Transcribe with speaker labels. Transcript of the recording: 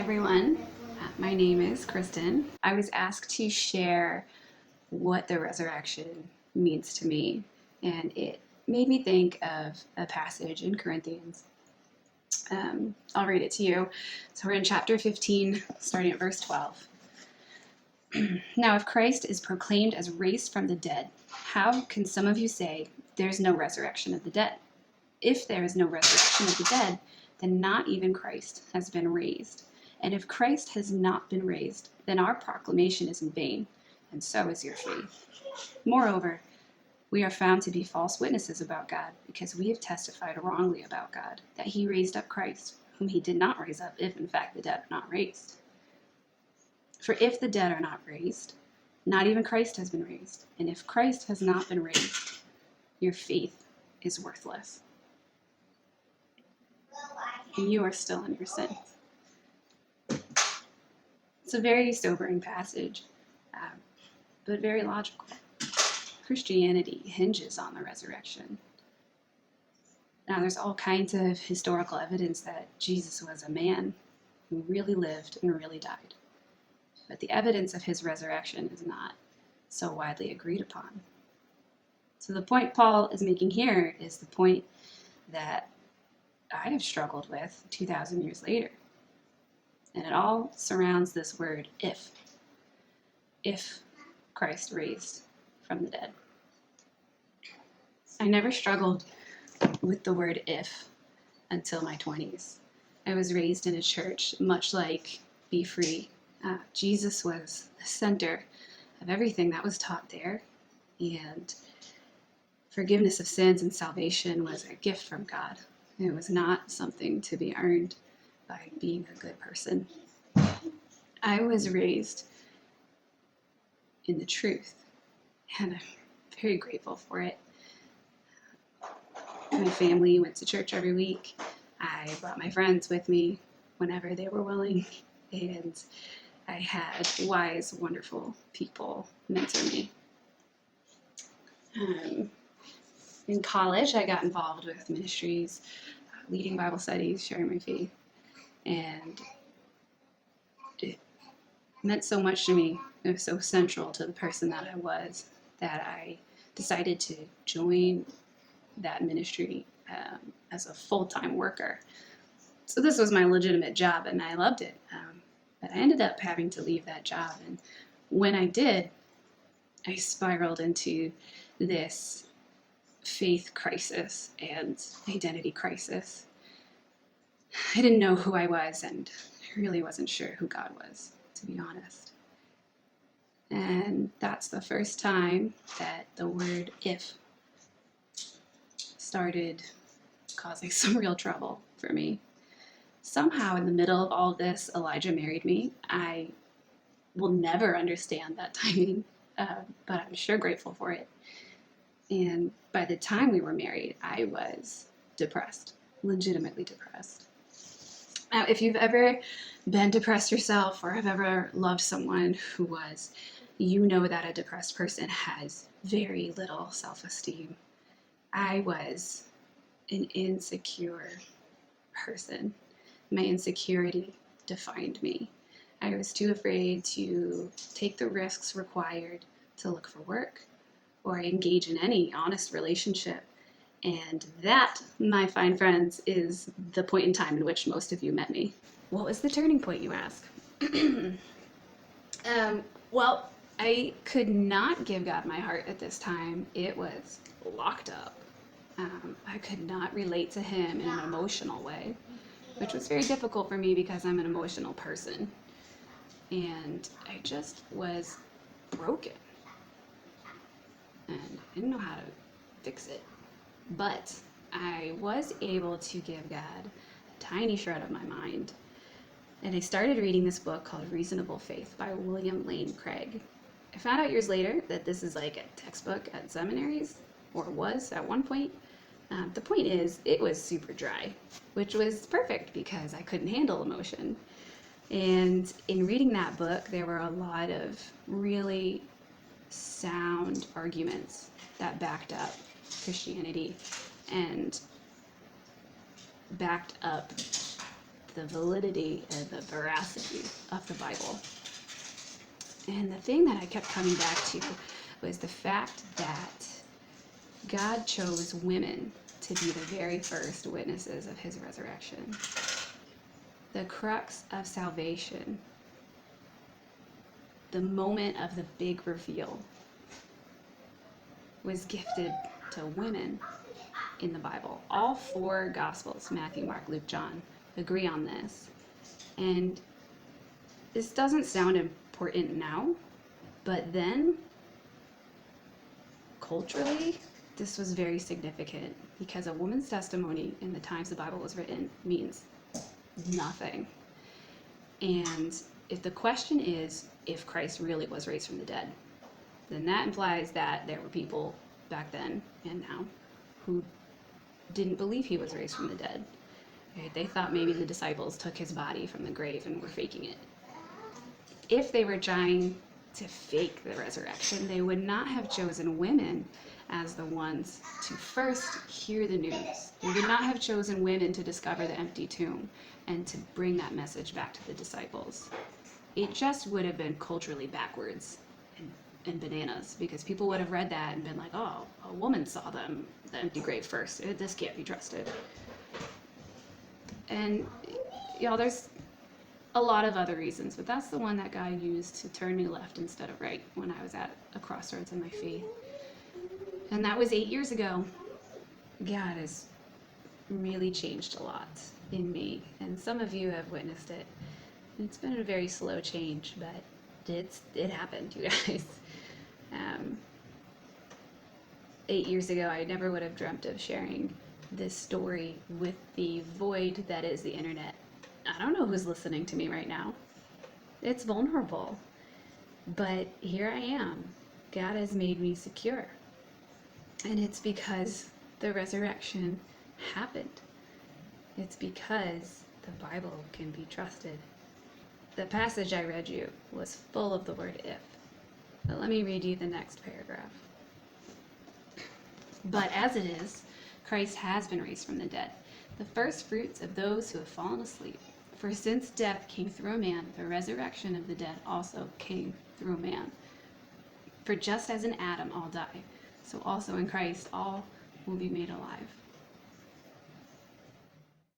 Speaker 1: everyone. My name is Kristen. I was asked to share what the resurrection means to me, and it made me think of a passage in Corinthians. I'll read it to you. So we're in chapter 15, starting at verse 12. Now, if Christ is proclaimed as raised from the dead, how can some of you say there's no resurrection of the dead? If there is no resurrection of the dead, then not even Christ has been raised. And if Christ has not been raised, then our proclamation is in vain, and so is your faith. Moreover, we are found to be false witnesses about God, because we have testified wrongly about God, that he raised up Christ, whom he did not raise up, if in fact the dead are not raised. For if the dead are not raised, not even Christ has been raised. And if Christ has not been raised, your faith is worthless. And you are still in your sins. It's a very sobering passage, but very logical. Christianity hinges on the resurrection. Now, there's all kinds of historical evidence that Jesus was a man who really lived and really died. But the evidence of his resurrection is not so widely agreed upon. So the point Paul is making here is the point that I have struggled with 2,000 years later. And it all surrounds this word, if. If Christ raised from the dead. I never struggled with the word if until my 20s. I was raised in a church, much like Be Free. Jesus was the center of everything that was taught there. And forgiveness of sins and salvation was a gift from God. It was not something to be earned by being a good person. I was raised in the truth, and I'm very grateful for it. My family went to church every week. I brought my friends with me whenever they were willing, and I had wise, wonderful people mentor me. In college, I got involved with ministries, leading Bible studies, sharing my faith, and it meant so much to me. It was so central to the person that I was that I decided to join that ministry as a full-time worker. So this was my legitimate job, and I loved it. But I ended up having to leave that job, and when I did, I spiraled into this faith crisis and identity crisis. I didn't know who I was, and I really wasn't sure who God was, to be honest. And that's the first time that the word if started causing some real trouble for me. Somehow in the middle of all this, Elijah married me. I will never understand that timing, but I'm sure grateful for it. And by the time we were married, I was depressed, legitimately depressed. Now, if you've ever been depressed yourself or have ever loved someone who was, you know that a depressed person has very little self-esteem. I was an insecure person. My insecurity defined me. I was too afraid to take the risks required to look for work or engage in any honest relationship. And that, my fine friends, is the point in time in which most of you met me. What was the turning point, you ask? Well, I could not give God my heart at this time. It was locked up. I could not relate to him in an emotional way, which was very difficult for me because I'm an emotional person. And I just was broken. And I didn't know how to fix it. But I was able to give God a tiny shred of my mind. And I started reading this book called Reasonable Faith by William Lane Craig. I found out years later that this is like a textbook at seminaries, or was at one point. The point is, it was super dry, which was perfect because I couldn't handle emotion. And in reading that book, there were a lot of really sound arguments that backed up Christianity and backed up the validity and the veracity of the Bible. And the thing that I kept coming back to was the fact that God chose women to be the very first witnesses of his resurrection. The crux of salvation, the moment of the big reveal, was gifted to women in the Bible. All four Gospels, Matthew, Mark, Luke, John, agree on this. And this doesn't sound important now, but then, culturally, this was very significant because a woman's testimony in the times the Bible was written means nothing. And if the question is if Christ really was raised from the dead, then that implies that there were people back then and now who didn't believe he was raised from the dead. Right? They thought maybe the disciples took his body from the grave and were faking it. If they were trying to fake the resurrection, they would not have chosen women as the ones to first hear the news. They would not have chosen women to discover the empty tomb and to bring that message back to the disciples. It just would have been culturally backwards and bananas, because people would have read that and been like, oh, a woman saw the empty grave first. This can't be trusted. And, there's a lot of other reasons, but that's the one that God used to turn me left instead of right when I was at a crossroads in my faith. And that was 8 years ago. God has really changed a lot in me, and some of you have witnessed it. It's been a very slow change, but it happened, you guys. 8 years ago, I never would have dreamt of sharing this story with the void that is the internet. I don't know who's listening to me right now. It's vulnerable. But here I am. God has made me secure. And it's because the resurrection happened. It's because the Bible can be trusted. The passage I read you was full of the word if. But let me read you the next paragraph. But as it is, Christ has been raised from the dead, the first fruits of those who have fallen asleep. For since death came through a man, the resurrection of the dead also came through a man. For just as in Adam all die, so also in Christ all will be made alive.